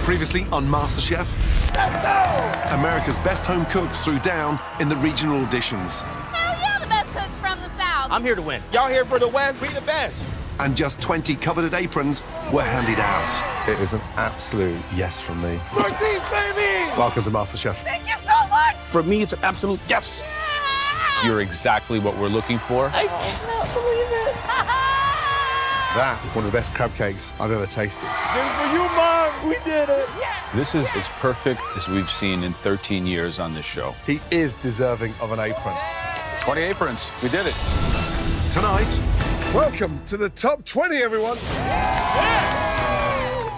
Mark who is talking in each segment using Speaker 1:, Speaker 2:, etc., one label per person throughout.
Speaker 1: Previously on MasterChef, America's best home cooks threw down in the regional auditions.
Speaker 2: Hell yeah, the best cooks from the South.
Speaker 3: I'm here to win.
Speaker 4: Y'all here for the West? We the best.
Speaker 1: And just 20 coveted aprons were handed out.
Speaker 5: It is an absolute yes from me.
Speaker 4: Northeast, baby!
Speaker 5: Welcome to MasterChef.
Speaker 2: Thank you so much.
Speaker 4: For me, it's an absolute yes.
Speaker 3: You're exactly what we're looking for.
Speaker 2: I cannot believe it.
Speaker 5: That is one of the best crab cakes I've ever tasted.
Speaker 4: This is for you, Mom. We did it.
Speaker 3: This is as perfect as we've seen in 13 years on this show.
Speaker 5: He is deserving of an apron.
Speaker 3: 20 aprons. We did it.
Speaker 1: Tonight,
Speaker 5: Welcome to the top 20, everyone.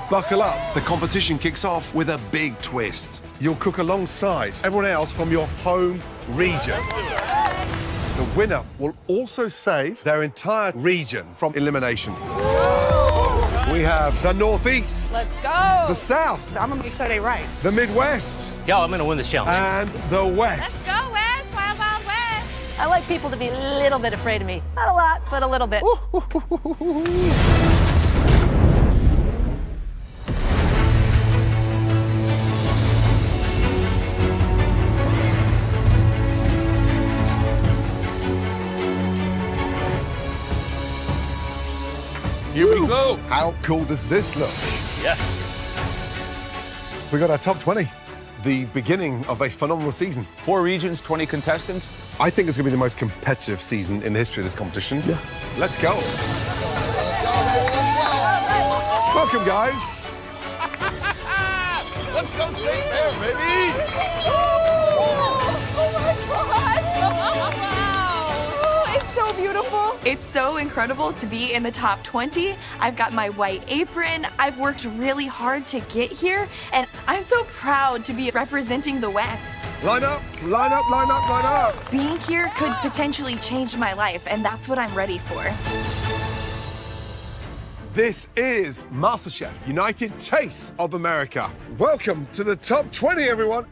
Speaker 5: Buckle up.
Speaker 1: the competition kicks off with a big twist.
Speaker 5: You'll cook alongside everyone else from your home region. The winner will also save their entire region from elimination. We have the Northeast.
Speaker 2: Let's go.
Speaker 5: The South.
Speaker 6: I'm gonna make sure they right.
Speaker 5: The Midwest.
Speaker 3: Yo, I'm gonna win this challenge.
Speaker 5: And the West.
Speaker 2: Let's go, West. Wild, wild West.
Speaker 7: I like people to be a little bit afraid of me. Not a lot, but a little bit.
Speaker 3: Here we go.
Speaker 5: How cool does this look?
Speaker 3: Yes.
Speaker 5: We got our top 20. The beginning of a phenomenal season.
Speaker 3: 4 regions, 20 contestants.
Speaker 5: I think it's going to be the most competitive season in the history of this competition. Yeah. Let's go. Welcome, guys.
Speaker 4: Let's go State Fair, baby.
Speaker 6: It's so beautiful.
Speaker 8: It's so incredible to be in the top 20. I've got my white apron. I've worked really hard to get here, and I'm so proud to be representing the West.
Speaker 5: Line up, line up, line up, line up.
Speaker 8: Being here could potentially change my life, and that's what I'm ready for.
Speaker 5: This is MasterChef United Tastes of America. Welcome to the top 20, everyone.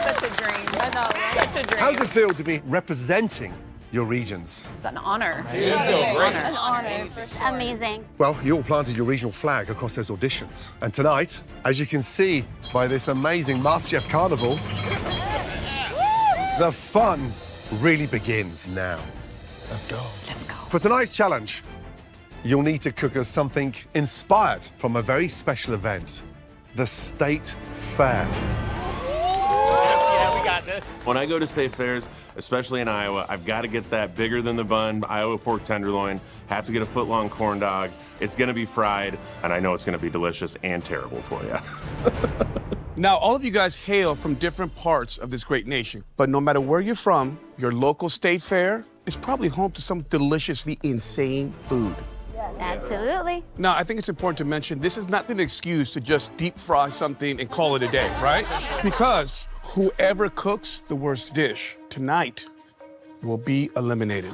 Speaker 6: Such a dream. I know. Such a dream.
Speaker 5: How does it feel to be representing your regions?
Speaker 7: It's an honor.
Speaker 6: An honor.
Speaker 7: Amazing.
Speaker 5: Well, you all planted your regional flag across those auditions. And tonight, as you can see by this amazing MasterChef Carnival, the fun really begins now. Let's go.
Speaker 6: Let's go.
Speaker 5: For tonight's challenge, you'll need to cook us something inspired from a very special event, the State Fair.
Speaker 3: Yeah, we got this.
Speaker 9: When I go to state fairs, especially in Iowa, I've got to get that bigger than the bun Iowa pork tenderloin, have to get a foot-long corn dog. It's going to be fried, and I know it's going to be delicious and terrible for you.
Speaker 10: Now, all of you guys hail from different parts of this great nation, but no matter where you're from, your local state fair is probably home to some deliciously insane food.
Speaker 7: Absolutely.
Speaker 10: Now, I think it's important to mention this is not an excuse to just deep fry something and call it a day, right? Because whoever cooks the worst dish tonight will be eliminated.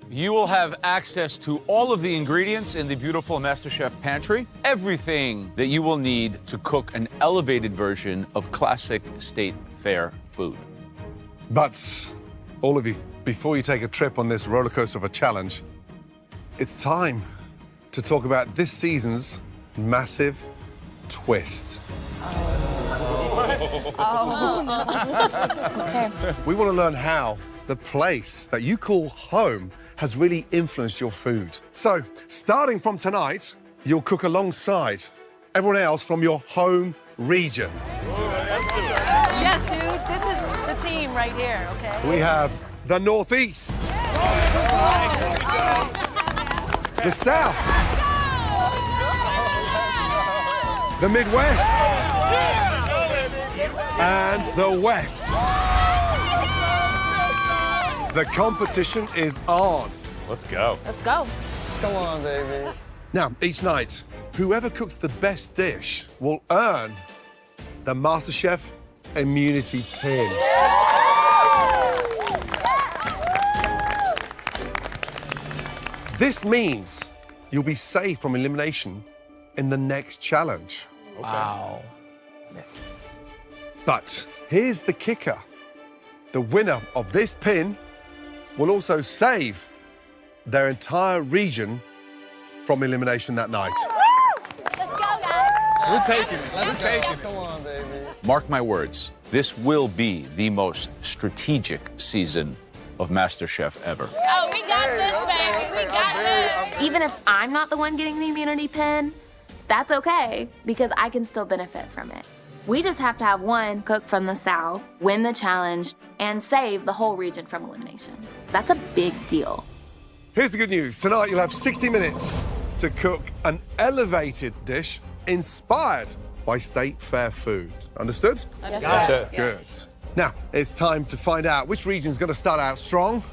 Speaker 3: You will have access to all of the ingredients in the beautiful MasterChef pantry. Everything that you will need to cook an elevated version of classic state fair food.
Speaker 5: But, all of you, before you take a trip on this roller coaster of a challenge, it's time to talk about this season's massive twist.
Speaker 6: Okay.
Speaker 5: We want to learn how the place that you call home has really influenced your food. So, starting from tonight, you'll cook alongside everyone else from your home region.
Speaker 7: Yes, dude. This is the team right here, okay?
Speaker 5: We have the Northeast, the South, the Midwest, and the West. The competition is on.
Speaker 3: Let's go.
Speaker 6: Let's go.
Speaker 4: Come on, baby.
Speaker 5: Now, each night, whoever cooks the best dish will earn the MasterChef immunity pin. This means you'll be safe from elimination in the next challenge.
Speaker 3: Wow.
Speaker 5: Yes. But here's the kicker. The winner of this pin will also save their entire region from elimination that night.
Speaker 2: Let's go, guys.
Speaker 4: We're taking it. We're taking it.
Speaker 5: Come on, baby.
Speaker 3: Mark my words, this will be the most strategic season of MasterChef ever.
Speaker 2: Oh, we got this, baby. We got this.
Speaker 8: Even if I'm not the one getting the immunity pin, that's okay because I can still benefit from it. We just have to have one cook from the South win the challenge and save the whole region from elimination. That's a big deal.
Speaker 5: Here's the good news. Tonight you'll have 60 minutes to cook an elevated dish inspired by state fair food. Understood?
Speaker 6: Yes,
Speaker 4: sir.
Speaker 5: Good. Now, it's time to find out which region's going to start out strong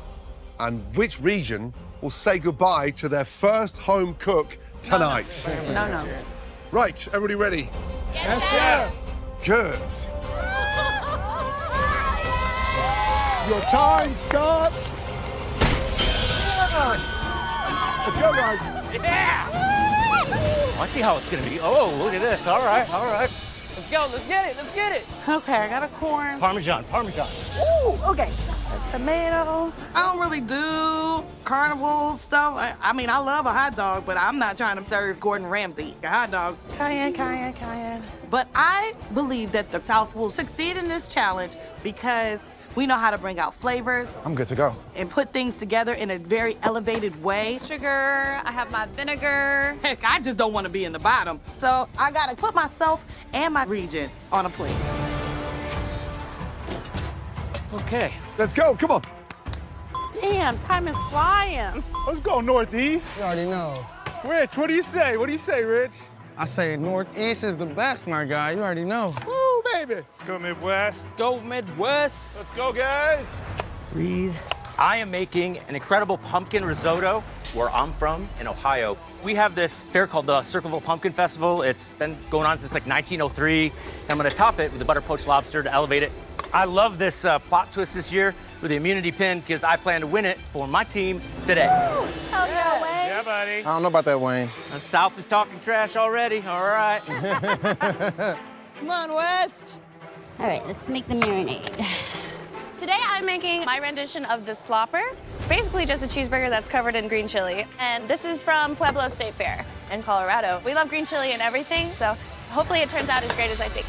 Speaker 5: and which region will say goodbye to their first home cook tonight.
Speaker 6: No.
Speaker 5: Right, everybody ready?
Speaker 2: Yes, sir.
Speaker 5: Good. Your time starts. Let's go, guys.
Speaker 11: I see how it's gonna be. Oh, look at this. All right. Let's go. Let's get it.
Speaker 6: Okay, I got a corn.
Speaker 11: Parmesan.
Speaker 6: Ooh, okay. A tomato. I don't really do carnival stuff. I mean, I love a hot dog, but I'm not trying to serve Gordon Ramsay a hot dog. Cayenne. But I believe that the South will succeed in this challenge because we know how to bring out flavors.
Speaker 4: I'm good to go.
Speaker 6: And put things together in a very elevated way.
Speaker 7: Sugar, I have my vinegar.
Speaker 6: Heck, I just don't want to be in the bottom. So I gotta put myself and my region on a plate.
Speaker 11: Okay.
Speaker 5: Let's go, come on.
Speaker 6: Damn, time is flying.
Speaker 4: Let's go Northeast.
Speaker 12: You already know.
Speaker 4: Rich, what do you say? What do you say, Rich?
Speaker 12: I say Northeast is the best, my guy. You already know.
Speaker 4: Woo, baby. Let's go Midwest.
Speaker 11: Go Midwest.
Speaker 4: Let's go, guys.
Speaker 11: Breathe. I am making an incredible pumpkin risotto where I'm from in Ohio. We have this fair called the Circleville Pumpkin Festival. It's been going on since like 1903. And I'm gonna top it with a butter poached lobster to elevate it. I love this plot twist this year with the immunity pin because I plan to win it for my team today.
Speaker 6: Hell yeah, Wayne.
Speaker 4: Yeah, buddy.
Speaker 12: I don't know about that, Wayne.
Speaker 11: The South is talking trash already. All right.
Speaker 2: Come on, West.
Speaker 13: All right, let's make the marinade.
Speaker 2: Today I'm making my rendition of the slopper. Basically just a cheeseburger that's covered in green chili. And this is from Pueblo State Fair in Colorado. We love green chili and everything, so hopefully it turns out as great as I think.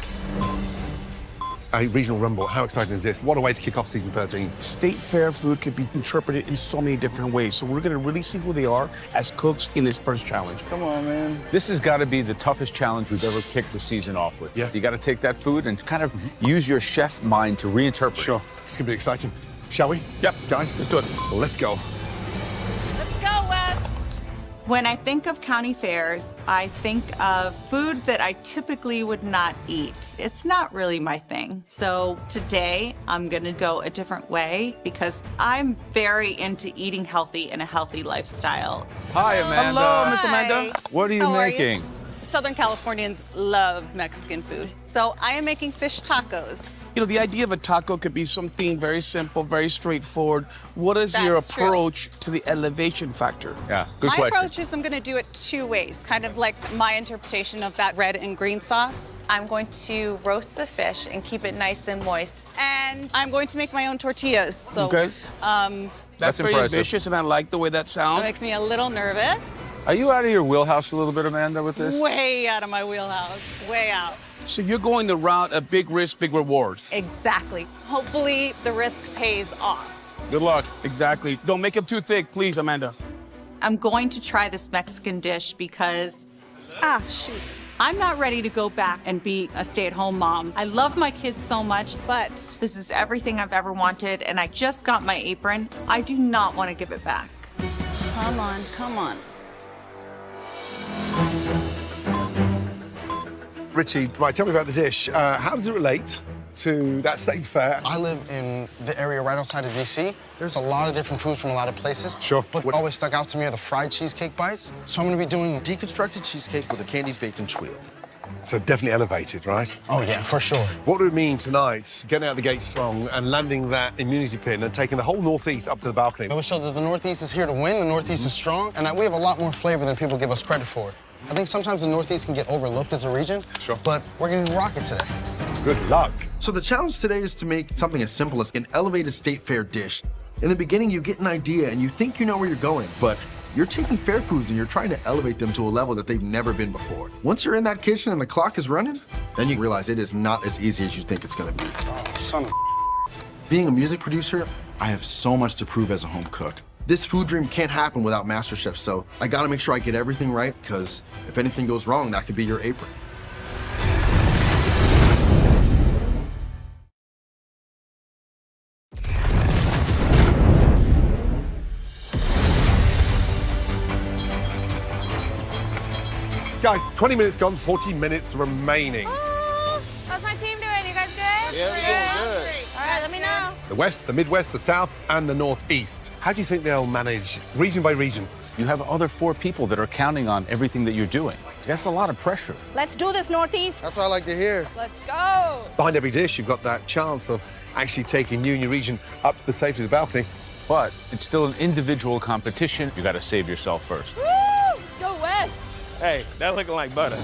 Speaker 5: A regional rumble, how exciting is this? What a way to kick off season 13.
Speaker 10: State fair food can be interpreted in so many different ways. So we're gonna really see who they are as cooks in this first challenge.
Speaker 4: Come on, man.
Speaker 3: This has got to be the toughest challenge we've ever kicked the season off with.
Speaker 5: Yeah.
Speaker 3: You got to take that food and kind of use your chef mind to reinterpret.
Speaker 5: Sure, it's gonna be exciting. Shall we?
Speaker 10: Yep.
Speaker 5: Guys, let's do it. Let's go.
Speaker 2: Let's go, West.
Speaker 6: When I think of county fairs, I think of food that I typically would not eat. It's not really my thing. So today, I'm gonna go a different way because I'm very into eating healthy and a healthy lifestyle.
Speaker 3: Hi, Amanda.
Speaker 10: Hello, Miss Amanda.
Speaker 3: What are you
Speaker 6: How are you?
Speaker 3: making?
Speaker 6: Southern Californians love Mexican food. So I am making fish tacos.
Speaker 10: You know, the idea of a taco could be something very simple, very straightforward. What is your
Speaker 6: That's true.
Speaker 10: approach to the elevation factor?
Speaker 3: Yeah, good
Speaker 6: My
Speaker 3: question.
Speaker 6: approach is I'm gonna do it two ways, kind of like my interpretation of that red and green sauce. I'm going to roast the fish and keep it nice and moist. And I'm going to make my own tortillas. So,
Speaker 10: Okay. That's very
Speaker 3: impressive.
Speaker 10: ambitious, and I like the way that
Speaker 6: It
Speaker 10: sounds.
Speaker 6: makes me a little nervous.
Speaker 3: Are you out of your wheelhouse a little bit, Amanda, with this?
Speaker 6: Way out of my wheelhouse, way out.
Speaker 10: So you're going the route of big risk, big reward.
Speaker 6: Exactly. Hopefully the risk pays off.
Speaker 3: Good luck.
Speaker 10: Exactly. Don't make it too thick, please, Amanda.
Speaker 6: I'm going to try this Mexican dish because, shoot. I'm not ready to go back and be a stay-at-home mom. I love my kids so much, but this is everything I've ever wanted, and I just got my apron. I do not want to give it back. Come on, come on.
Speaker 5: Richie, right, tell me about the dish. How does it relate to that state fair?
Speaker 12: I live in the area right outside of D.C. There's a lot of different foods from a lot of places.
Speaker 5: Sure.
Speaker 12: But what always stuck out to me are the fried cheesecake bites. So I'm gonna be doing
Speaker 4: Deconstructed cheesecake with a candied bacon twirl.
Speaker 5: So definitely elevated, right?
Speaker 12: Oh yeah, for sure.
Speaker 5: What do it mean tonight, getting out the gate strong and landing that immunity pin and taking the whole Northeast up to the balcony?
Speaker 12: It will show that the Northeast is here to win, the Northeast is strong, and that we have a lot more flavor than people give us credit for. I think sometimes the Northeast can get overlooked as a region.
Speaker 5: Sure.
Speaker 12: But we're gonna rock it today.
Speaker 5: Good luck.
Speaker 4: So the challenge today is to make something as simple as an elevated state fair dish
Speaker 14: In the beginning, you get an idea and you think you know where you're going, but you're taking fair foods and you're trying to elevate them to a level that they've never been before. Once you're in that kitchen and the clock is running, then you realize it is not as easy as you think it's gonna be.
Speaker 12: Oh, son of
Speaker 14: Being a music producer, I have so much to prove as a home cook. This food dream can't happen without MasterChef, so I gotta make sure I get everything right, because if anything goes wrong, that could be your apron.
Speaker 5: Guys, 20 minutes gone, 40 minutes remaining.
Speaker 2: Oh, how's my team doing? You guys good?
Speaker 4: Yeah, we're doing good.
Speaker 2: All right, let me know.
Speaker 5: The West, the Midwest, the South, and the Northeast. How do you think they'll manage region by region?
Speaker 3: You have other 4 people that are counting on everything that you're doing. That's a lot of pressure.
Speaker 7: Let's do this, Northeast.
Speaker 12: That's what I like to hear.
Speaker 7: Let's go.
Speaker 5: Behind every dish, you've got that chance of actually taking you and your region up to the safety of the balcony.
Speaker 3: But it's still an individual competition. You got to save yourself first.
Speaker 7: Woo! Go West.
Speaker 4: Hey, that's looking like butter.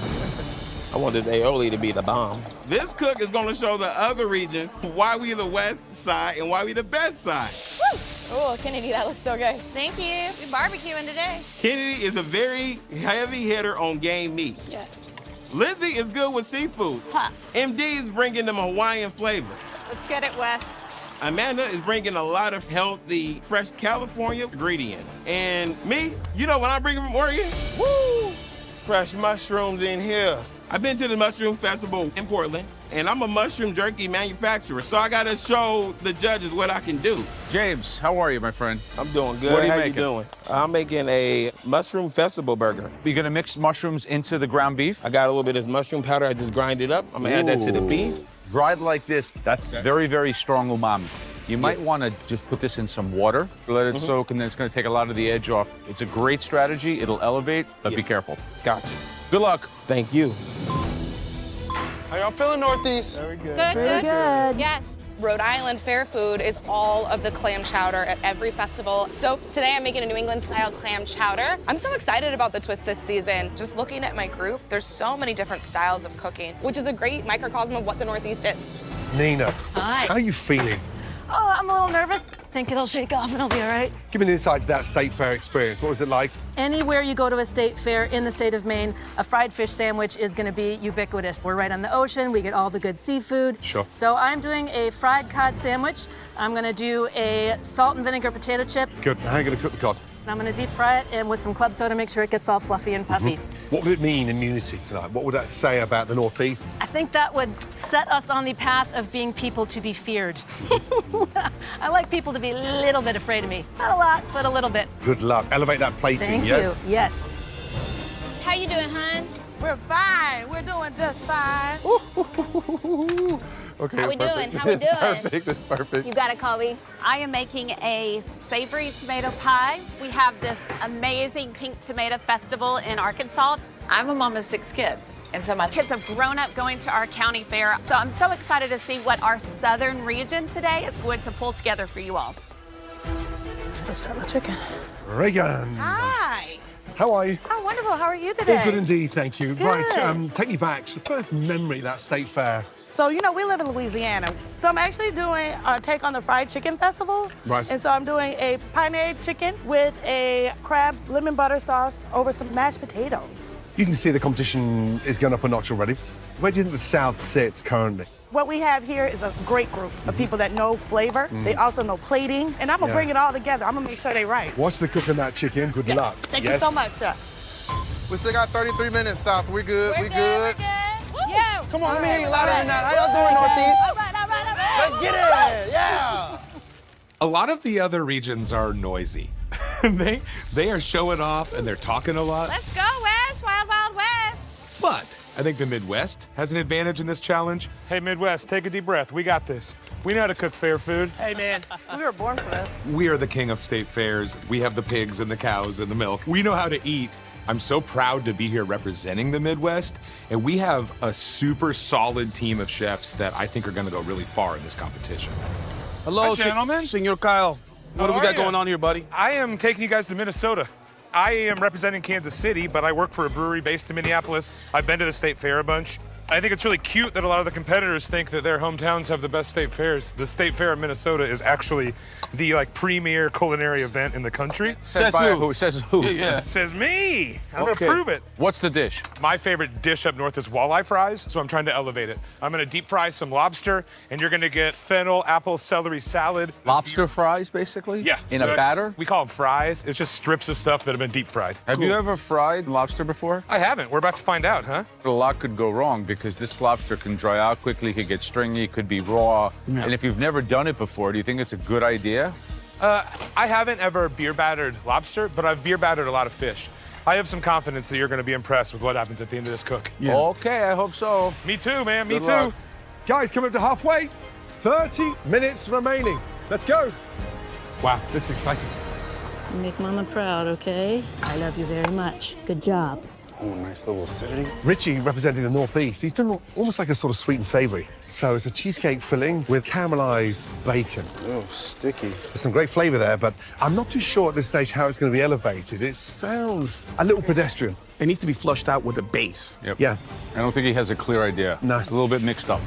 Speaker 4: I want this aioli to be the bomb.
Speaker 15: This cook is going to show the other regions why we the West side and why we the best side.
Speaker 2: Woo! Oh, Kennedy, that looks so good. Thank you. We're barbecuing today.
Speaker 15: Kennedy is a very heavy hitter on game meat.
Speaker 2: Yes.
Speaker 15: Lizzie is good with seafood.
Speaker 2: Huh.
Speaker 15: MD is bringing them Hawaiian flavors.
Speaker 2: Let's get it, West.
Speaker 15: Amanda is bringing a lot of healthy, fresh California ingredients. And me, you know when I bring them from Oregon? Woo! Fresh mushrooms in here. I've been to the Mushroom Festival in Portland, and I'm a mushroom jerky manufacturer, so I gotta show the judges what I can do.
Speaker 3: James, how are you, my friend?
Speaker 4: I'm doing good.
Speaker 3: What are you
Speaker 4: How
Speaker 3: making?
Speaker 4: you doing? I'm making a mushroom festival burger.
Speaker 3: You're going to mix mushrooms into the ground beef?
Speaker 4: I got a little bit of this mushroom powder. I just grind it up. I'm gonna add that to the beef.
Speaker 3: Dried like this, that's very, very strong umami. You might want to just put this in some water, let it soak, and then it's going to take a lot of the edge off. It's a great strategy. It'll elevate, but be careful.
Speaker 4: Gotcha.
Speaker 3: Good luck.
Speaker 4: Thank you.
Speaker 12: How y'all feeling, Northeast?
Speaker 4: Very good.
Speaker 7: Very good.
Speaker 2: Yes. Rhode Island fair food is all of the clam chowder at every festival. So today I'm making a New England style clam chowder. I'm so excited about the twist this season. Just looking at my group, there's so many different styles of cooking, which is a great microcosm of what the Northeast is.
Speaker 5: Nina,
Speaker 7: Hi.
Speaker 5: how are you feeling?
Speaker 7: Oh, I'm a little nervous. Think it'll shake off and it'll be all right.
Speaker 5: Give me an insight to that state fair experience. What was it like?
Speaker 7: Anywhere you go to a state fair in the state of Maine, a fried fish sandwich is going to be ubiquitous. We're right on the ocean. We get all the good seafood.
Speaker 5: Sure.
Speaker 7: So I'm doing a fried cod sandwich. I'm going to do a salt and vinegar potato chip.
Speaker 5: Good. How are you going to cook the cod?
Speaker 7: I'm going to deep fry it and with some club soda, make sure it gets all fluffy and puffy.
Speaker 5: What would it mean in unity tonight? What would that say about the Northeast?
Speaker 7: I think that would set us on the path of being people to be feared. I like people to be a little bit afraid of me. Not a lot, but a little bit.
Speaker 5: Good luck. Elevate that plating,
Speaker 7: Thank
Speaker 5: yes?
Speaker 7: you. Yes.
Speaker 8: How you doing, hun?
Speaker 6: We're fine. We're doing just fine.
Speaker 4: Okay,
Speaker 8: How we doing? How we doing?
Speaker 4: Perfect. It's perfect.
Speaker 8: You got it, Colby.
Speaker 16: I am making a savory tomato pie. We have this amazing pink tomato festival in Arkansas. I'm a mom of 6 kids, and so my kids have grown up going to our county fair. So I'm so excited to see what our southern region today is going to pull together for you all.
Speaker 6: Let's start my chicken.
Speaker 5: Reagan.
Speaker 6: Hi.
Speaker 5: How are you?
Speaker 6: Oh, wonderful. How are you today?
Speaker 5: All good indeed, thank you.
Speaker 6: Good.
Speaker 5: Right, take me back. It's the first memory of that state fair.
Speaker 6: So, you know, we live in Louisiana. So I'm actually doing a take on the fried chicken festival.
Speaker 5: Right.
Speaker 6: And so I'm doing a pioneer chicken with a crab lemon butter sauce over some mashed potatoes.
Speaker 5: You can see the competition is going up a notch already. Where do you think the South sits currently?
Speaker 6: What we have here is a great group of people that know flavor. They also know plating. And I'm going to bring it all together. I'm going to make sure they're right.
Speaker 5: Watch the cook on that chicken. Good luck.
Speaker 6: Thank you so much, sir.
Speaker 12: We still got 33 minutes, South. We good.
Speaker 8: We're good.
Speaker 16: Yeah.
Speaker 12: Come on, let me hear you louder than that. How y'all doing, Northeast?
Speaker 16: All right.
Speaker 12: Let's get it. Yeah.
Speaker 17: A lot of the other regions are noisy. they are showing off and they're talking a lot.
Speaker 2: Let's go, West. Wild, wild West.
Speaker 17: But I think the Midwest has an advantage in this challenge.
Speaker 4: Hey, Midwest, take a deep breath. We got this. We know how to cook fair food.
Speaker 7: Hey, man, we were born for this.
Speaker 17: We are the king of state fairs. We have the pigs and the cows and the milk. We know how to eat. I'm so proud to be here representing the Midwest, and we have a super solid team of chefs that I think are going to go really far in this competition.
Speaker 10: Hello,
Speaker 4: Hi, gentlemen.
Speaker 10: Senor Kyle. What do we got going on here, buddy?
Speaker 4: I am taking you guys to Minnesota. I am representing Kansas City, but I work for a brewery based in Minneapolis. I've been to the state fair a bunch.
Speaker 18: I think it's really cute that a lot of the competitors think that their hometowns have the best state fairs. The State Fair in Minnesota is actually the premier culinary event in the country.
Speaker 3: Says who? Says who?
Speaker 18: Yeah. Says me. I'm gonna prove it.
Speaker 3: What's the dish?
Speaker 18: My favorite dish up north is walleye fries, so I'm trying to elevate it. I'm gonna deep fry some lobster, and you're gonna get fennel, apple, celery salad.
Speaker 3: Lobster fries, basically?
Speaker 18: Yeah.
Speaker 3: In a batter?
Speaker 18: We call them fries. It's just strips of stuff that have been deep fried.
Speaker 3: Have you ever fried lobster before?
Speaker 18: I haven't. We're about to find out, huh?
Speaker 3: A lot could go wrong because this lobster can dry out quickly, could get stringy, could be raw.
Speaker 18: Yeah.
Speaker 3: And if you've never done it before, do you think it's a good idea?
Speaker 18: I haven't ever beer battered lobster, but I've beer battered a lot of fish. I have some confidence that you're going to be impressed with what happens at the end of this cook.
Speaker 3: Yeah. Okay, I hope so.
Speaker 18: Me too, man. Me
Speaker 3: Good
Speaker 18: too.
Speaker 3: luck.
Speaker 5: Guys, coming up to halfway. 30 minutes remaining. Let's go.
Speaker 10: Wow, this is exciting.
Speaker 13: Make Mama proud, okay? I love you very much. Good job.
Speaker 5: Oh, nice little acidity. Richie, representing the Northeast, he's done almost like a sort of sweet and savory. So it's a cheesecake filling with caramelized bacon.
Speaker 12: Oh, sticky.
Speaker 5: There's some great flavor there, but I'm not too sure at this stage how it's going to be elevated. It sounds a little pedestrian.
Speaker 10: It needs to be flushed out with a base.
Speaker 3: Yep.
Speaker 5: Yeah.
Speaker 3: I don't think he has a clear idea.
Speaker 5: No.
Speaker 3: It's a little bit mixed up.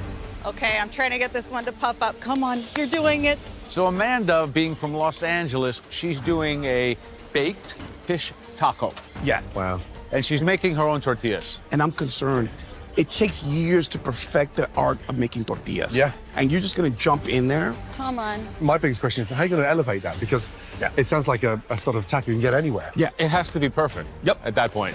Speaker 6: Okay, I'm trying to get this one to puff up. Come on, you're doing it.
Speaker 3: So Amanda, being from Los Angeles, she's doing a baked fish taco.
Speaker 10: Yeah.
Speaker 5: Wow.
Speaker 3: And she's making her own tortillas.
Speaker 10: And I'm concerned. It takes years to perfect the art of making tortillas.
Speaker 5: Yeah.
Speaker 10: And you're just gonna jump in there.
Speaker 6: Come on.
Speaker 5: My biggest question is how are you going to elevate that? Because it sounds like a sort of taco you can get anywhere.
Speaker 10: Yeah.
Speaker 3: It has to be perfect.
Speaker 10: Yep.
Speaker 3: At that point.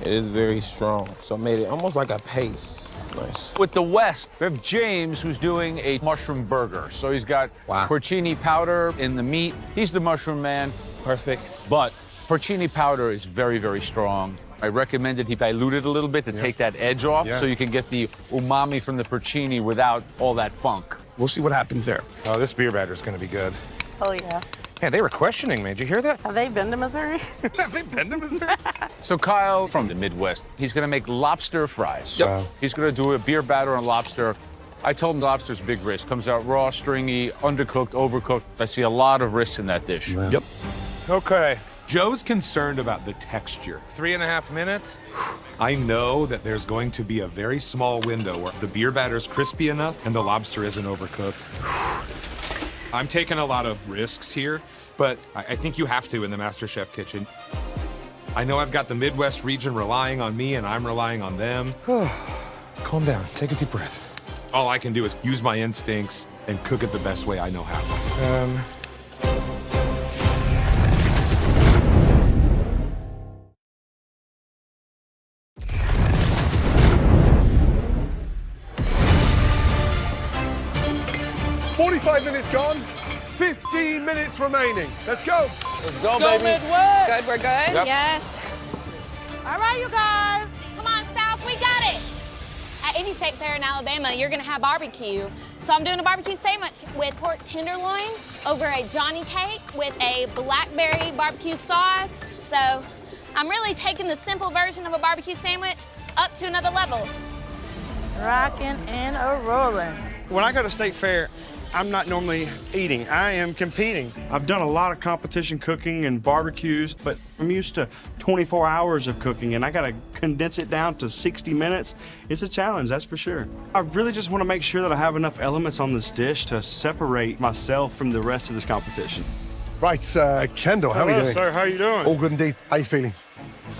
Speaker 4: It is very strong, so I made it almost like a paste. Nice.
Speaker 3: With the West, we have James, who's doing a mushroom burger. So he's got porcini powder in the meat. He's the mushroom man. Perfect. But porcini powder is very, very strong. I recommended he dilute it a little bit to take that edge off so you can get the umami from the porcini without all that funk.
Speaker 10: We'll see what happens there.
Speaker 18: Oh, this beer batter is going to be good.
Speaker 6: Oh, yeah.
Speaker 18: Man, they were questioning me. Did you hear that?
Speaker 6: Have they been to Missouri?
Speaker 18: Have they been to Missouri?
Speaker 3: So Kyle, from the Midwest, he's going to make lobster fries.
Speaker 5: Yep. Wow.
Speaker 3: He's going to do a beer batter on lobster. I told him lobster's big risk. Comes out raw, stringy, undercooked, overcooked. I see a lot of risks in that dish.
Speaker 5: Wow.
Speaker 10: Yep.
Speaker 18: Okay.
Speaker 17: Joe's concerned about the texture.
Speaker 18: 3.5 minutes.
Speaker 17: I know that there's going to be a very small window where the beer batter's crispy enough and the lobster isn't overcooked. I'm taking a lot of risks here, but I think you have to in the MasterChef kitchen. I know I've got the Midwest region relying on me and I'm relying on them.
Speaker 18: Calm down. Take a deep breath.
Speaker 17: All I can do is use my instincts and cook it the best way I know how.
Speaker 5: 45 minutes gone, 15 minutes remaining. Let's go.
Speaker 12: Let's go,
Speaker 6: Go
Speaker 12: baby.
Speaker 6: Midwest.
Speaker 2: Good, we're good?
Speaker 5: Yep.
Speaker 2: Yes.
Speaker 6: All right, you guys.
Speaker 8: Come on, South, we got it. At any state fair in Alabama, you're gonna have barbecue. So I'm doing a barbecue sandwich with pork tenderloin over a Johnny cake with a blackberry barbecue sauce. So I'm really taking the simple version of a barbecue sandwich up to another level.
Speaker 6: Rocking and a rolling.
Speaker 19: When I go to state fair, I'm not normally eating. I am competing. I've done a lot of competition cooking and barbecues, but I'm used to 24 hours of cooking, and I gotta condense it down to 60 minutes. It's a challenge, that's for sure. I really just want to make sure that I have enough elements on this dish to separate myself from the rest of this competition.
Speaker 5: Right, Kendall, how are you
Speaker 19: Hello,
Speaker 5: doing?
Speaker 19: sir, how are you doing?
Speaker 5: All good indeed. How you feeling?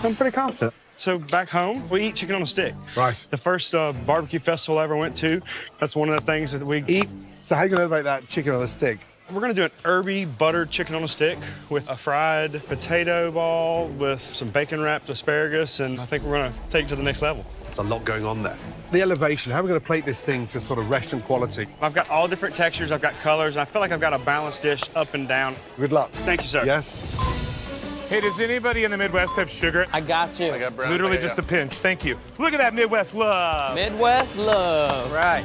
Speaker 19: I'm pretty confident. So back home, we eat chicken on a stick.
Speaker 5: Right.
Speaker 19: The first barbecue festival I ever went to, that's one of the things that we eat.
Speaker 5: So how are you going to elevate that chicken on a stick?
Speaker 19: We're gonna do an herby buttered chicken on a stick with a fried potato ball with some bacon wrapped asparagus, and I think we're gonna take it to the next level.
Speaker 5: There's a lot going on there. The elevation, how are we going to plate this thing to sort of restaurant quality?
Speaker 19: I've got all different textures, I've got colors, and I feel like I've got a balanced dish up and down.
Speaker 5: Good luck.
Speaker 19: Thank you, sir.
Speaker 5: Yes.
Speaker 18: Hey, does anybody in the Midwest have sugar?
Speaker 20: I got you.
Speaker 18: Literally just a pinch. Thank you. Look at that Midwest love.
Speaker 20: Midwest love. Right.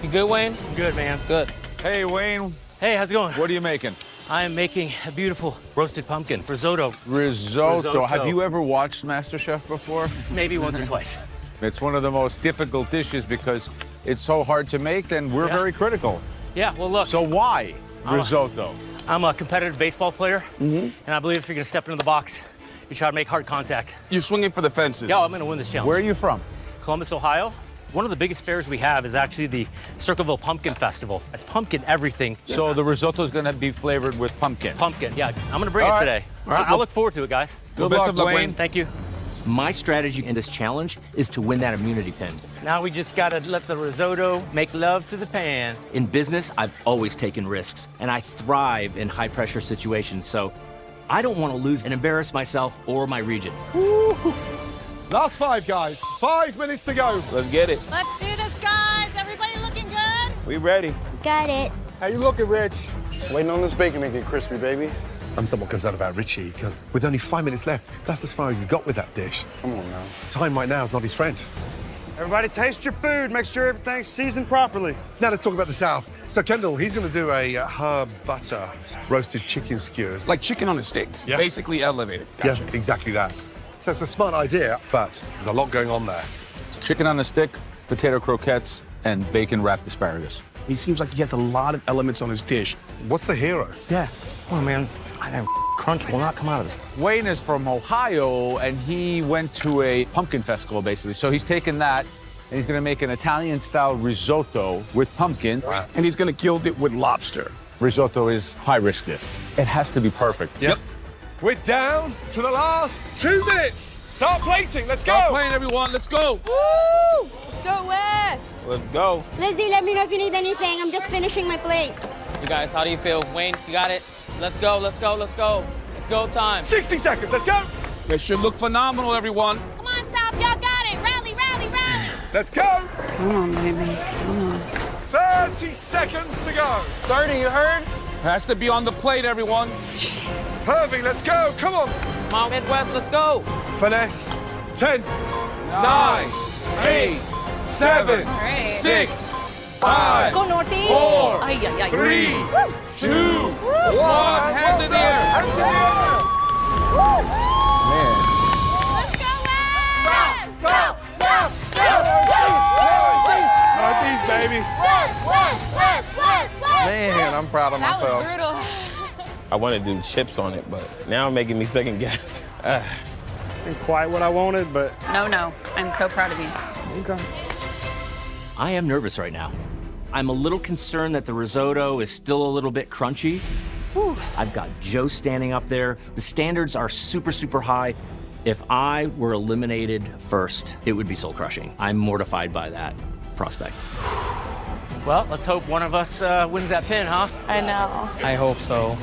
Speaker 20: You good, Wayne?
Speaker 19: Good, man.
Speaker 20: Good.
Speaker 3: Hey, Wayne.
Speaker 11: Hey, how's it going?
Speaker 3: What are you making?
Speaker 11: I am making a beautiful roasted pumpkin risotto.
Speaker 3: Risotto. Have you ever watched MasterChef before?
Speaker 11: Maybe once or twice.
Speaker 3: It's one of the most difficult dishes because it's so hard to make, and we're very critical.
Speaker 11: Yeah, well, look.
Speaker 3: So why risotto?
Speaker 11: I'm a competitive baseball player, and I believe if you're gonna step into the box, you try to make hard contact.
Speaker 10: You're swinging for the fences.
Speaker 11: Yeah, I'm gonna win this challenge.
Speaker 3: Where are you from?
Speaker 11: Columbus, Ohio. One of the biggest fairs we have is actually the Circleville Pumpkin Festival. It's pumpkin everything.
Speaker 3: So the risotto is going to be flavored with pumpkin.
Speaker 11: Pumpkin, yeah. I'm going to bring
Speaker 3: All
Speaker 11: it
Speaker 3: right.
Speaker 11: today.
Speaker 3: All right,
Speaker 11: I look forward to it, guys.
Speaker 3: Good luck, Wayne.
Speaker 11: Thank you.
Speaker 21: My strategy in this challenge is to win that immunity pin.
Speaker 11: Now we just got to let the risotto make love to the pan.
Speaker 21: In business, I've always taken risks, and I thrive in high-pressure situations, so I don't want to lose and embarrass myself or my region.
Speaker 5: Last 5, guys. 5 minutes to go.
Speaker 4: Let's get it.
Speaker 2: Let's do this, guys. Everybody looking good?
Speaker 4: We ready.
Speaker 22: Got it.
Speaker 5: How you looking, Rich?
Speaker 12: Waiting on this bacon to get crispy, baby.
Speaker 5: I'm somewhat concerned about Richie, because with only 5 minutes left, that's as far as he's got with that dish.
Speaker 12: Come on now.
Speaker 5: Time right now is not his friend.
Speaker 19: Everybody taste your food. Make sure everything's seasoned properly.
Speaker 5: Now let's talk about the South. So Kendall, he's going to do a herb butter roasted chicken skewers.
Speaker 10: Like chicken on a stick, basically elevated. Gotcha.
Speaker 5: Yeah, exactly that. So it's a smart idea, but there's a lot going on there.
Speaker 3: Chicken on a stick, potato croquettes, and bacon-wrapped asparagus.
Speaker 10: He seems like he has a lot of elements on his dish.
Speaker 5: What's the hero?
Speaker 10: Yeah.
Speaker 11: Oh, man. That crunch will not come out of this.
Speaker 3: Wayne is from Ohio, and he went to a pumpkin festival, basically. So he's taken that, and he's going to make an Italian-style risotto with pumpkin.
Speaker 10: And he's going to gild it with lobster.
Speaker 3: Risotto is high-risk dish. It has to be perfect.
Speaker 5: Yep. We're down to the last 2 minutes. Start plating. Let's
Speaker 10: Start
Speaker 5: go.
Speaker 10: playing, everyone. Let's go.
Speaker 22: Woo! Let's go West.
Speaker 4: Let's go.
Speaker 22: Lizzie, let me know if you need anything. I'm just finishing my plate.
Speaker 20: You guys, how do you feel? Wayne, you got it? Let's go, let's go, let's go. It's go time.
Speaker 5: 60 seconds. Let's go.
Speaker 10: It should look phenomenal, everyone.
Speaker 22: Come on, South. Y'all got it. Rally, rally, rally.
Speaker 5: Let's go.
Speaker 13: Come on, baby. Come on.
Speaker 5: 30 seconds to go.
Speaker 12: 30, you heard?
Speaker 10: Has to be on the plate, everyone.
Speaker 5: Hervey, let's go. Come on.
Speaker 20: Come on, Midwest, let's go.
Speaker 5: Finesse. 10,
Speaker 3: 9,
Speaker 5: 8, 7, 6, 5,
Speaker 22: Go Northeast.
Speaker 5: 4,
Speaker 2: Ay, ay, ay.
Speaker 5: 3, 2, 1.
Speaker 10: Hands in the air.
Speaker 5: Hands in the air.
Speaker 4: Man.
Speaker 2: Let's go, West!
Speaker 5: Go, go, go, Northeast, baby.
Speaker 4: Man, I'm proud of
Speaker 2: That
Speaker 4: myself.
Speaker 2: was brutal.
Speaker 4: I wanted to do chips on it, but now I'm making me second guess.
Speaker 19: Ain't quite what I wanted, but
Speaker 16: No, I'm so proud of you.
Speaker 19: okay.
Speaker 21: I am nervous right now. I'm a little concerned that the risotto is still a little bit crunchy. Whew. I've got Joe standing up there. The standards are super, super high. If I were eliminated first, it would be soul-crushing. I'm mortified by that prospect.
Speaker 11: Well, let's hope one of us wins that pin, huh?
Speaker 2: I know.
Speaker 20: I hope so.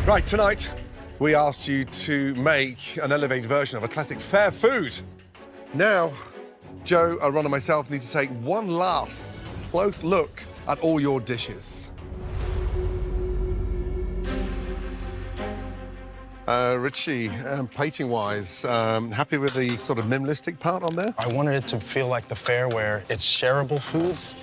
Speaker 5: Right, tonight we asked you to make an elevated version of a classic fair food. Now, Joe, Ron and myself need to take one last close look at all your dishes. Richie, plating-wise, happy with the sort of minimalistic part on there?
Speaker 12: I wanted it to feel like the fair where it's shareable foods.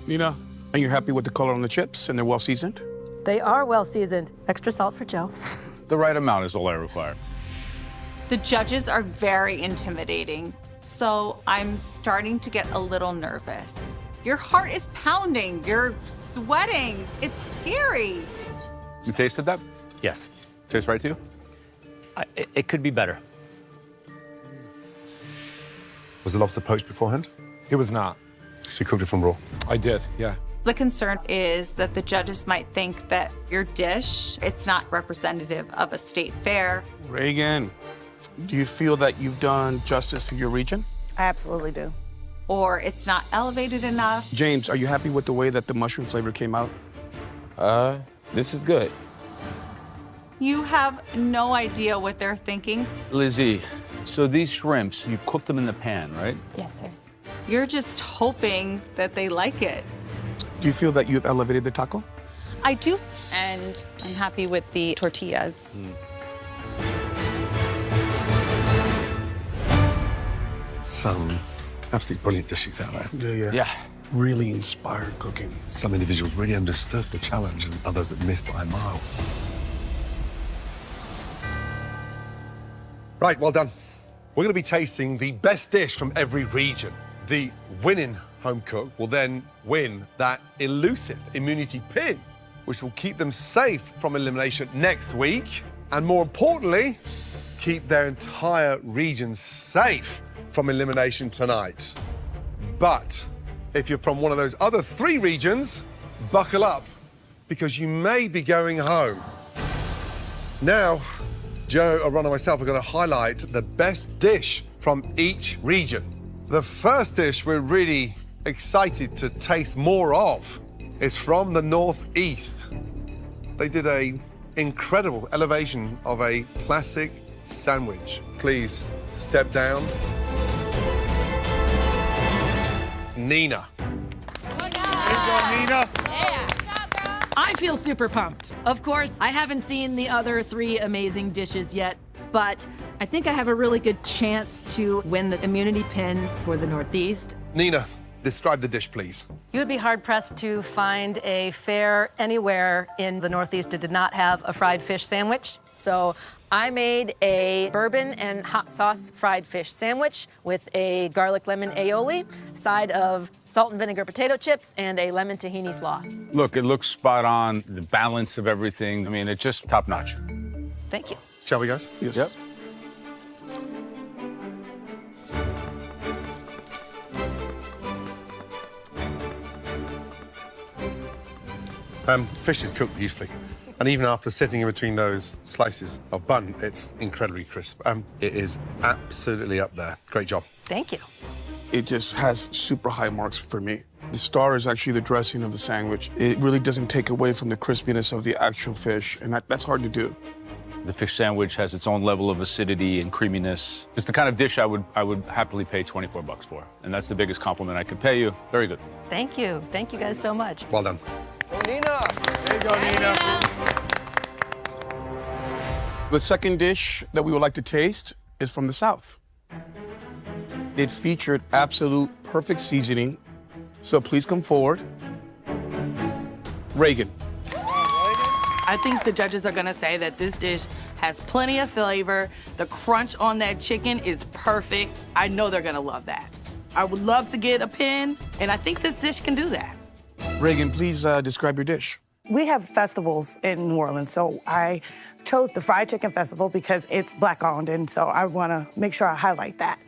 Speaker 10: Nina, are you happy with the color on the chips and they're well seasoned?
Speaker 7: They are well seasoned. Extra salt for Joe.
Speaker 3: The right amount is all I require.
Speaker 16: The judges are very intimidating, so I'm starting to get a little nervous. Your heart is pounding, you're sweating. It's scary.
Speaker 3: You tasted that?
Speaker 11: Yes.
Speaker 3: Tastes right to you?
Speaker 11: It could be better.
Speaker 5: Was the lobster poached beforehand?
Speaker 17: It was not.
Speaker 5: So you cooked it from raw?
Speaker 17: I did, yeah.
Speaker 16: The concern is that the judges might think that your dish, it's not representative of a state fair.
Speaker 10: Reagan, do you feel that you've done justice to your region?
Speaker 6: I absolutely do.
Speaker 16: Or it's not elevated enough.
Speaker 10: James, are you happy with the way that the mushroom flavor came out?
Speaker 4: This is good.
Speaker 16: You have no idea what they're thinking.
Speaker 3: Lizzie, so these shrimps, you cook them in the pan, right?
Speaker 22: Yes, sir.
Speaker 16: You're just hoping that they like it.
Speaker 10: Do you feel that you've elevated the taco?
Speaker 16: I do, and I'm happy with the tortillas.
Speaker 5: Some absolutely brilliant dishes out there.
Speaker 10: Yeah. Really inspired cooking.
Speaker 5: Some individuals really understood the challenge and others that missed by a mile. Right, well done. We're going to be tasting the best dish from every region. The winning home cook will then win that elusive immunity pin, which will keep them safe from elimination next week, and more importantly, keep their entire region safe from elimination tonight. But if you're from one of those other 3 regions, buckle up, because you may be going home. Now, Joe, Ron, and myself are going to highlight the best dish from each region. The first dish we're really excited to taste more of is from the Northeast. They did an incredible elevation of a classic sandwich. Please step down. Nina.
Speaker 7: Nina. I feel super pumped. Of course, I haven't seen the other 3 amazing dishes yet, but I think I have a really good chance to win the immunity pin for the Northeast.
Speaker 5: Nina, describe the dish, please.
Speaker 7: You would be hard-pressed to find a fare anywhere in the Northeast that did not have a fried fish sandwich. So I made a bourbon and hot sauce fried fish sandwich with a garlic lemon aioli, side of salt and vinegar potato chips, and a lemon tahini slaw.
Speaker 3: Look, it looks spot on, the balance of everything. I mean, it's just top-notch.
Speaker 7: Thank you.
Speaker 5: Shall we, guys?
Speaker 10: Yes.
Speaker 3: Yep.
Speaker 5: Fish is cooked beautifully. And even after sitting in between those slices of bun, it's incredibly crisp. It is absolutely up there. Great job.
Speaker 7: Thank you.
Speaker 10: It just has super high marks for me. The star is actually the dressing of the sandwich. It really doesn't take away from the crispiness of the actual fish, and that's hard to do.
Speaker 3: The fish sandwich has its own level of acidity and creaminess. It's the kind of dish I would happily pay 24 bucks for. And that's the biggest compliment I could pay you. Very good.
Speaker 7: Thank you. Thank you guys so much.
Speaker 5: Well done.
Speaker 12: Oh, Nina.
Speaker 10: There you go, Nina. The second dish that we would like to taste is from the South. It featured absolute perfect seasoning, so please come forward. Reagan.
Speaker 6: I think the judges are gonna say that this dish has plenty of flavor. The crunch on that chicken is perfect. I know they're gonna love that. I would love to get a pin, and I think this dish can do that.
Speaker 10: Reagan, please describe your dish.
Speaker 6: We have festivals in New Orleans, so I chose the Fried Chicken Festival because it's Black owned, and so I wanna make sure I highlight that.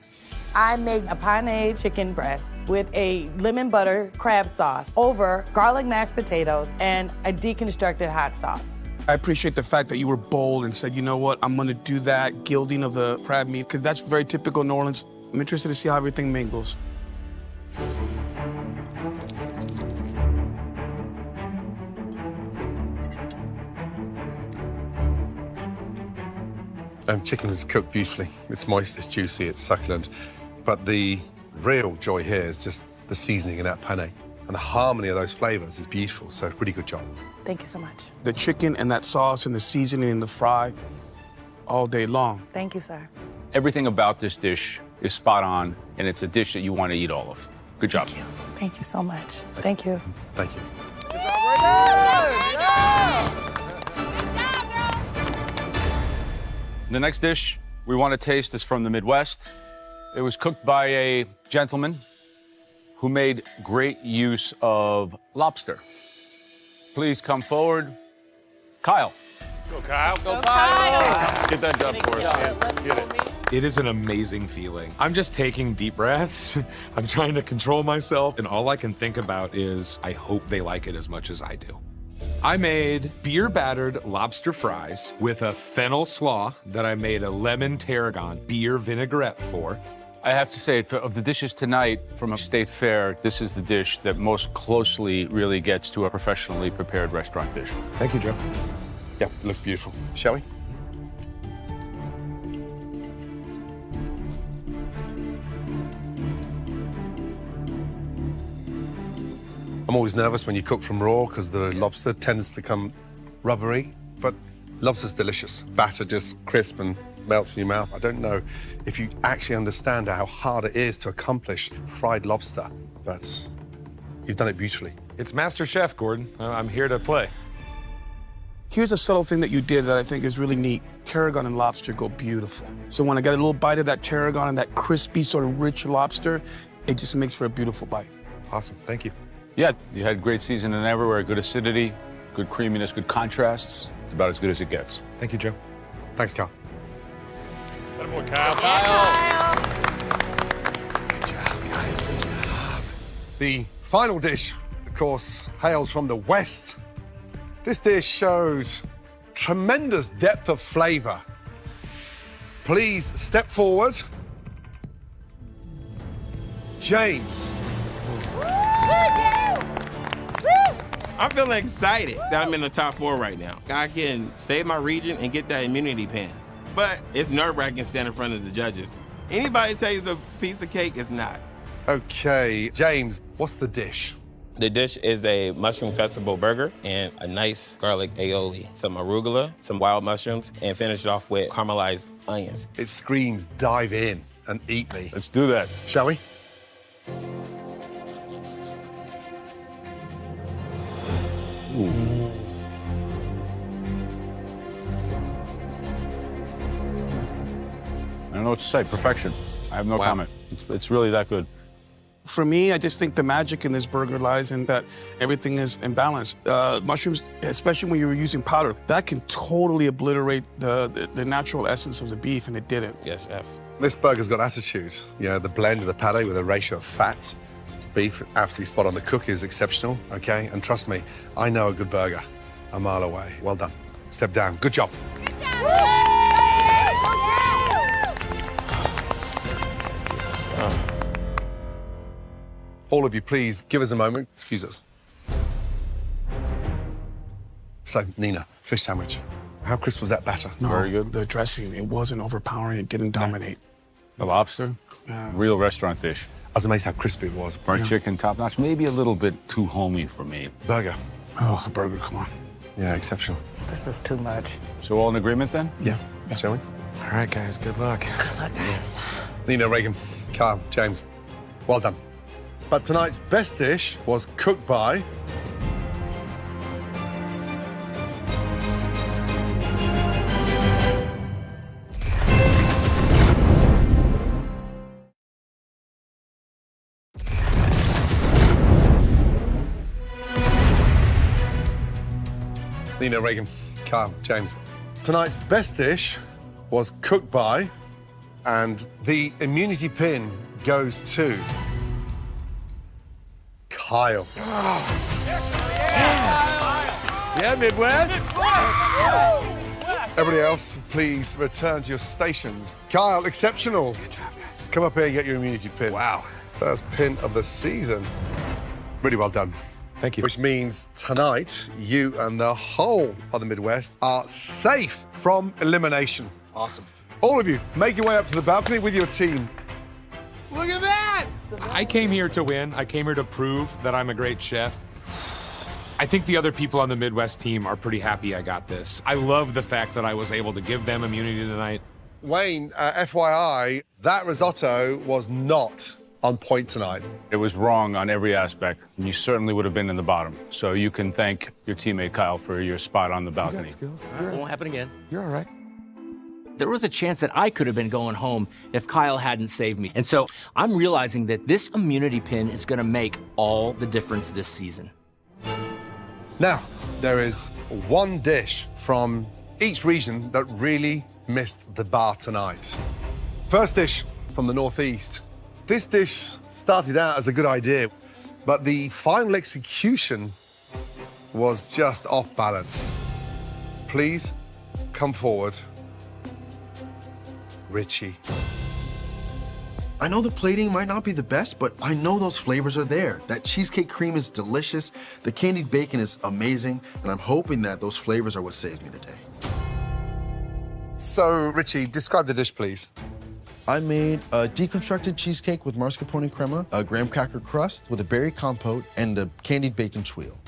Speaker 6: I made a penne chicken breast with a lemon butter crab sauce over garlic mashed potatoes and a deconstructed hot sauce.
Speaker 10: I appreciate the fact that you were bold and said, you know what, I'm gonna do that gilding of the crab meat, because that's very typical New Orleans. I'm interested to see how everything mingles.
Speaker 5: Chicken is cooked beautifully. It's moist, it's juicy, it's succulent. But the real joy here is just the seasoning in that penne. And the harmony of those flavors is beautiful, so really good job.
Speaker 6: Thank you so much.
Speaker 10: The chicken and that sauce and the seasoning and the fry all day long.
Speaker 6: Thank you, sir.
Speaker 3: Everything about this dish is spot on, and it's a dish that you want to eat all of. Good job.
Speaker 6: Thank you. Thank you so much. Thank you.
Speaker 5: Thank you.
Speaker 3: The next dish we want to taste is from the Midwest. It was cooked by a gentleman who made great use of lobster. Please come forward. Kyle.
Speaker 18: Go, Kyle.
Speaker 20: Go, Kyle.
Speaker 18: Get that done for us, man. Get it.
Speaker 17: It is an amazing feeling. I'm just taking deep breaths. I'm trying to control myself, and all I can think about is I hope they like it as much as I do. I made beer-battered lobster fries with a fennel slaw that I made a lemon tarragon beer vinaigrette for.
Speaker 3: I have to say, of the dishes tonight from a state fair, this is the dish that most closely really gets to a professionally prepared restaurant dish.
Speaker 5: Thank you, Joe. Yeah, it looks beautiful. Shall we? I'm always nervous when you cook from raw because the lobster tends to come rubbery, but lobster's delicious. Batter just crisp and melts in your mouth. I don't know if you actually understand how hard it is to accomplish fried lobster, but you've done it beautifully.
Speaker 17: It's MasterChef, Gordon. I'm here to play.
Speaker 10: Here's a subtle thing that you did that I think is really neat. Tarragon and lobster go beautiful. So when I got a little bite of that tarragon and that crispy, sort of rich lobster, it just makes for a beautiful bite.
Speaker 18: Awesome, thank you.
Speaker 3: Yeah, you had great seasoning everywhere, good acidity, good creaminess, good contrasts. It's about as good as it gets.
Speaker 18: Thank you, Joe.
Speaker 5: Thanks, Kyle.
Speaker 18: Attaboy, Kyle.
Speaker 5: Good job, guys. Good job. The final dish, of course, hails from the West. This dish showed tremendous depth of flavor. Please step forward. James.
Speaker 15: I'm feeling excited that I'm in the top 4 right now. I can save my region and get that immunity pin. But it's nerve-wracking standing in front of the judges. Anybody tell you it's a piece of cake, it's not.
Speaker 5: Okay, James, what's the dish?
Speaker 4: The dish is a mushroom festival burger and a nice garlic aioli, some arugula, some wild mushrooms, and finish it off with caramelized onions.
Speaker 5: It screams dive in and eat me.
Speaker 3: Let's do that.
Speaker 5: Shall we?
Speaker 3: Ooh. I don't know what to say. Perfection. I have no comment. It's really that good.
Speaker 10: For me, I just think the magic in this burger lies in that everything is in balance. Mushrooms, especially when you're using powder, that can totally obliterate the natural essence of the beef, and it didn't.
Speaker 4: Yes, chef.
Speaker 5: This burger's got attitude. You know, the blend of the pate with a ratio of fat to beef, absolutely spot on. The cook is exceptional, okay? And trust me, I know a good burger a mile away. Well done. Step down. Good job.
Speaker 22: Good job.
Speaker 5: All of you, please give us a moment. Excuse us. So, Nina, fish sandwich. How crisp was that batter?
Speaker 10: No,
Speaker 3: Very good.
Speaker 10: The dressing, it wasn't overpowering. It didn't dominate.
Speaker 3: The lobster? Real restaurant dish.
Speaker 5: I was amazed how crispy it was.
Speaker 3: Burnt chicken, top notch. Maybe a little bit too homey for me.
Speaker 5: Burger.
Speaker 10: Oh, it's a burger, come on.
Speaker 5: Yeah, exceptional.
Speaker 6: This is too much.
Speaker 3: So all in agreement then?
Speaker 5: Yeah. Shall we?
Speaker 18: All right, guys, good luck.
Speaker 6: Good luck, guys.
Speaker 5: Nina, Reagan, Carl, James, well done. But tonight's best dish was cooked by... Nina, Reagan, Carl, James. Tonight's best dish was cooked by, and the immunity pin goes to Kyle.
Speaker 18: Yeah, Midwest.
Speaker 5: Everybody else, please return to your stations. Kyle, exceptional. Good job, guys. Come up here and get your immunity pin.
Speaker 18: Wow.
Speaker 5: First pin of the season. Really well done.
Speaker 18: Thank you.
Speaker 5: Which means tonight, you and the whole of the Midwest are safe from elimination.
Speaker 18: Awesome.
Speaker 5: All of you, make your way up to the balcony with your team.
Speaker 15: Look at that!
Speaker 17: I came here to win. I came here to prove that I'm a great chef. I think the other people on the Midwest team are pretty happy I got this. I love the fact that I was able to give them immunity tonight.
Speaker 5: Wayne, FYI, that risotto was not on point tonight.
Speaker 3: It was wrong on every aspect. You certainly would have been in the bottom. So you can thank your teammate Kyle for your spot on the balcony.
Speaker 21: It won't happen again.
Speaker 18: You're all right.
Speaker 21: There was a chance that I could have been going home if Kyle hadn't saved me. And so I'm realizing that this immunity pin is going to make all the difference this season.
Speaker 5: Now, there is one dish from each region that really missed the bar tonight. First dish from the Northeast. This dish started out as a good idea, but the final execution was just off balance. Please come forward. Richie.
Speaker 14: I know the plating might not be the best, but I know those flavors are there. That cheesecake cream is delicious, the candied bacon is amazing, and I'm hoping that those flavors are what saved me today.
Speaker 5: So, Richie, describe the dish, please.
Speaker 14: I made a deconstructed cheesecake with mascarpone crema, a graham cracker crust with a berry compote, and a candied bacon tuile.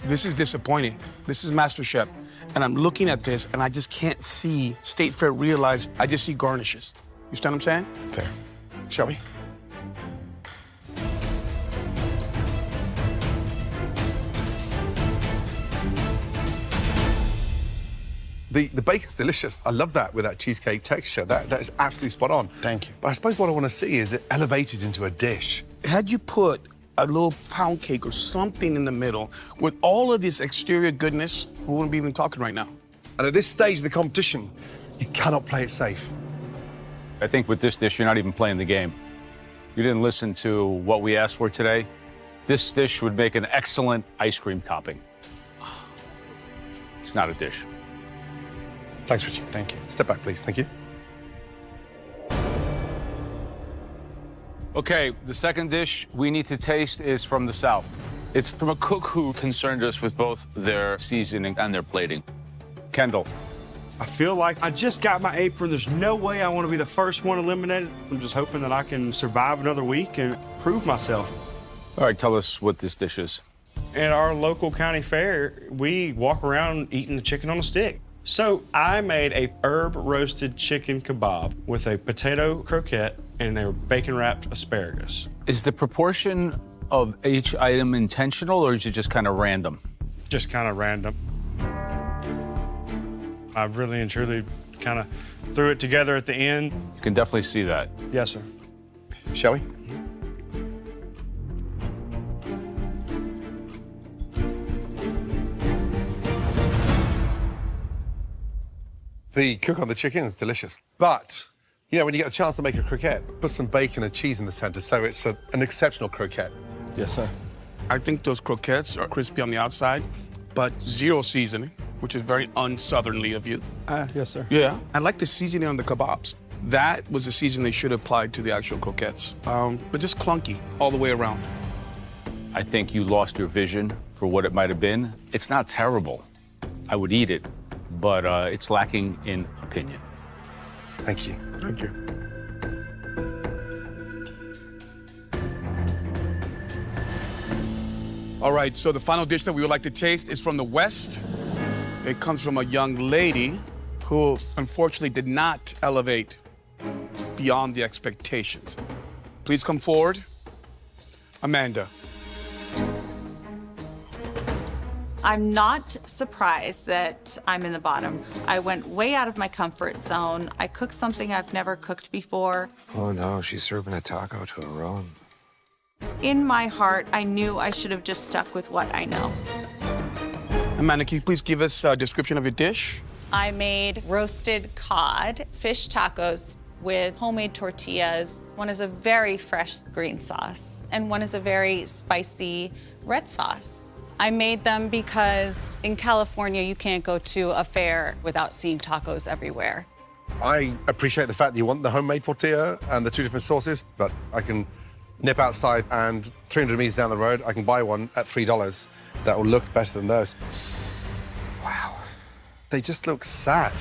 Speaker 10: This is disappointing. This is MasterChef. And I'm looking at this, and I just can't see State Fair realize. I just see garnishes. You understand what I'm saying?
Speaker 5: Fair. Shall we? The bacon's delicious. I love that with that cheesecake texture. That is absolutely spot on.
Speaker 12: Thank you.
Speaker 5: But I suppose what I want to see is it elevated into a dish.
Speaker 10: Had you put a little pound cake or something in the middle with all of this exterior goodness, we wouldn't be even talking right now.
Speaker 5: And at this stage of the competition, you cannot play it safe.
Speaker 3: I think with this dish, you're not even playing the game. You didn't listen to what we asked for today. This dish would make an excellent ice cream topping. It's not a dish.
Speaker 5: Thanks, Richie.
Speaker 12: Thank you.
Speaker 5: Step back, please. Thank you.
Speaker 3: Okay, the second dish we need to taste is from the South. It's from a cook who concerned us with both their seasoning and their plating. Kendall.
Speaker 19: I feel like I just got my apron. There's no way I want to be the first one eliminated. I'm just hoping that I can survive another week and prove myself.
Speaker 3: All right, tell us what this dish is.
Speaker 19: At our local county fair, we walk around eating the chicken on a stick. So I made a herb roasted chicken kebab with a potato croquette and a bacon wrapped asparagus.
Speaker 3: Is the proportion of each item intentional, or is it just kind of random?
Speaker 19: Just kind of random. I really and truly kind of threw it together at the end.
Speaker 3: You can definitely see that.
Speaker 19: Yes, sir.
Speaker 5: Shall we? The cook on the chicken is delicious, but you know, when you get a chance to make a croquette, put some bacon and cheese in the center, so it's an exceptional croquette.
Speaker 19: Yes, sir.
Speaker 10: I think those croquettes are crispy on the outside, but zero seasoning, which is very un-southerly of you.
Speaker 19: Yes, sir.
Speaker 10: Yeah. I like the seasoning on the kebabs. That was the seasoning they should have applied to the actual croquettes. But just clunky all the way around.
Speaker 3: I think you lost your vision for what it might have been. It's not terrible. I would eat it, but it's lacking in opinion.
Speaker 5: Thank you.
Speaker 10: Thank you. All right, so the final dish that we would like to taste is from the West. It comes from a young lady who unfortunately did not elevate beyond the expectations. Please come forward. Amanda.
Speaker 1: I'm not surprised that I'm in the bottom. I went way out of my comfort zone. I cooked something I've never cooked before.
Speaker 9: Oh no, she's serving a taco to a roan.
Speaker 1: In my heart, I knew I should have just stuck with what I know.
Speaker 10: Amanda, can you please give us a description of your dish?
Speaker 1: I made roasted cod, fish tacos with homemade tortillas. One is a very fresh green sauce, and one is a very spicy red sauce. I made them because in California, you can't go to a fair without seeing tacos everywhere.
Speaker 5: I appreciate the fact that you want the homemade tortilla and the two different sauces, but I can nip outside and 300 meters down the road, I can buy one at $3 that will look better than those. Wow. They just look sad.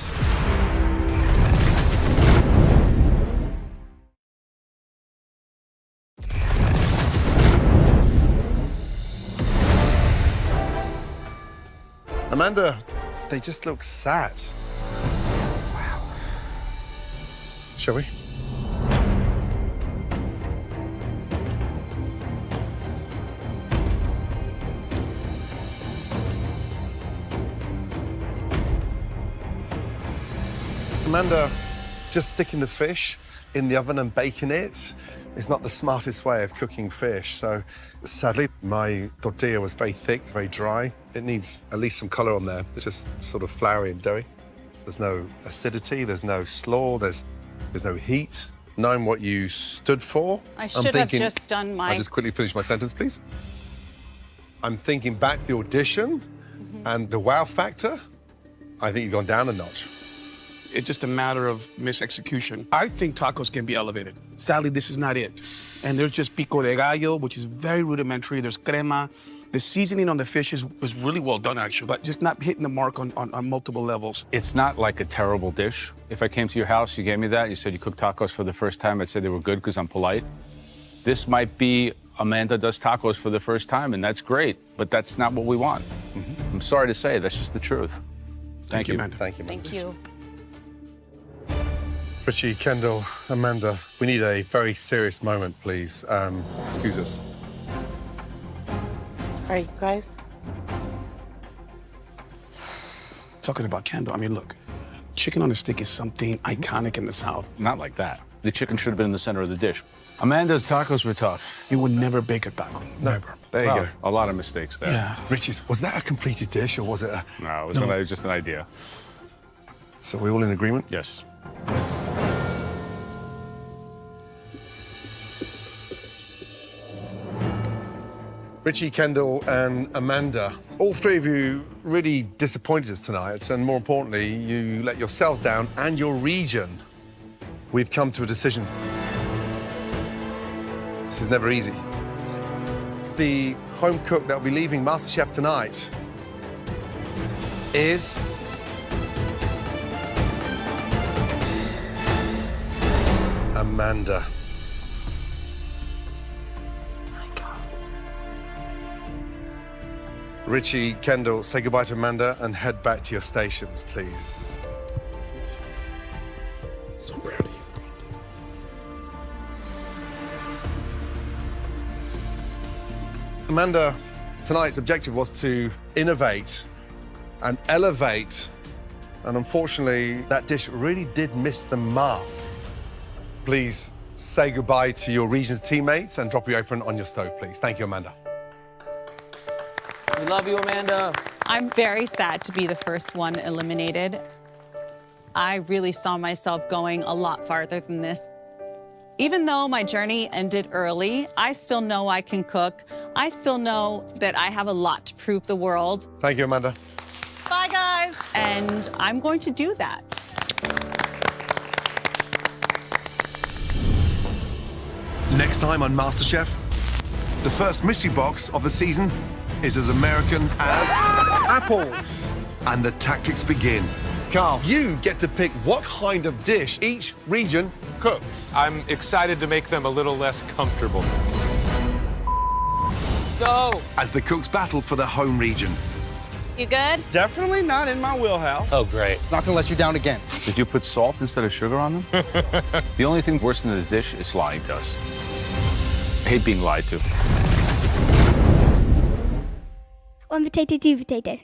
Speaker 5: Amanda, they just look sad. Wow. Shall we? Amanda, just sticking the fish in the oven and baking it is not the smartest way of cooking fish. So sadly, my tortilla was very thick, very dry. It needs at least some color on there. It's just sort of floury and doughy. There's no acidity, there's no slaw, there's no heat. Knowing what you stood for,
Speaker 1: I should have just done my...
Speaker 5: I'll just quickly finish my sentence, please. I'm thinking back to the audition and the wow factor. I think you've gone down a notch.
Speaker 10: It's just a matter of misexecution. I think tacos can be elevated. Sadly, this is not it. And there's just pico de gallo, which is very rudimentary. There's crema. The seasoning on the fish is really well done, actually, but just not hitting the mark on multiple levels.
Speaker 3: It's not like a terrible dish. If I came to your house, you gave me that, you said you cooked tacos for the first time, I'd say they were good because I'm polite. This might be Amanda does tacos for the first time, and that's great, but that's not what we want. I'm sorry to say, that's just the truth. Thank you.
Speaker 10: Amanda.
Speaker 5: Thank you, Amanda.
Speaker 1: Thank you.
Speaker 5: Richie, Kendall, Amanda, we need a very serious moment, please. Excuse us.
Speaker 6: All right, guys.
Speaker 10: Talking about Kendall, I mean, look, Chicken on a stick is something iconic in the South.
Speaker 3: Not like that. The chicken should have been in the center of the dish. Amanda's tacos were tough.
Speaker 10: You would never bake a taco. Never.
Speaker 5: There you go.
Speaker 3: A lot of mistakes there.
Speaker 10: Yeah.
Speaker 5: Richie's, was that a completed dish or was it a...
Speaker 3: No, it was just an idea.
Speaker 5: So we all in agreement?
Speaker 3: Yes.
Speaker 5: Richie, Kendall, and Amanda, all three of you really disappointed us tonight, and more importantly, you let yourselves down and your region. We've come to a decision. This is never easy. The home cook that will be leaving MasterChef tonight is... Amanda. Richie, Kendall, say goodbye to Amanda and head back to your stations, please.
Speaker 17: So proud of you.
Speaker 5: Amanda, tonight's objective was to innovate and elevate, and unfortunately, that dish really did miss the mark. Please say goodbye to your region's teammates and drop your apron on your stove, please. Thank you, Amanda.
Speaker 20: We love you, Amanda.
Speaker 1: I'm very sad to be the first one eliminated. I really saw myself going a lot farther than this. Even though my journey ended early, I still know I can cook. I still know that I have a lot to prove the world.
Speaker 5: Thank you, Amanda.
Speaker 1: Bye, guys. And I'm going to do that.
Speaker 5: Next time on MasterChef, the first mystery box of the season is as American as apples. And the tactics begin. Carl, you get to pick what kind of dish each region cooks.
Speaker 18: I'm excited to make them a little less comfortable.
Speaker 20: Go.
Speaker 5: As the cooks battle for the home region.
Speaker 2: You good?
Speaker 19: Definitely not in my wheelhouse.
Speaker 11: Oh, great.
Speaker 12: Not gonna let you down again.
Speaker 3: Did you put salt instead of sugar on them? The only thing worse than the dish is lying to us. I hate being lied to.
Speaker 22: One potato, two potato.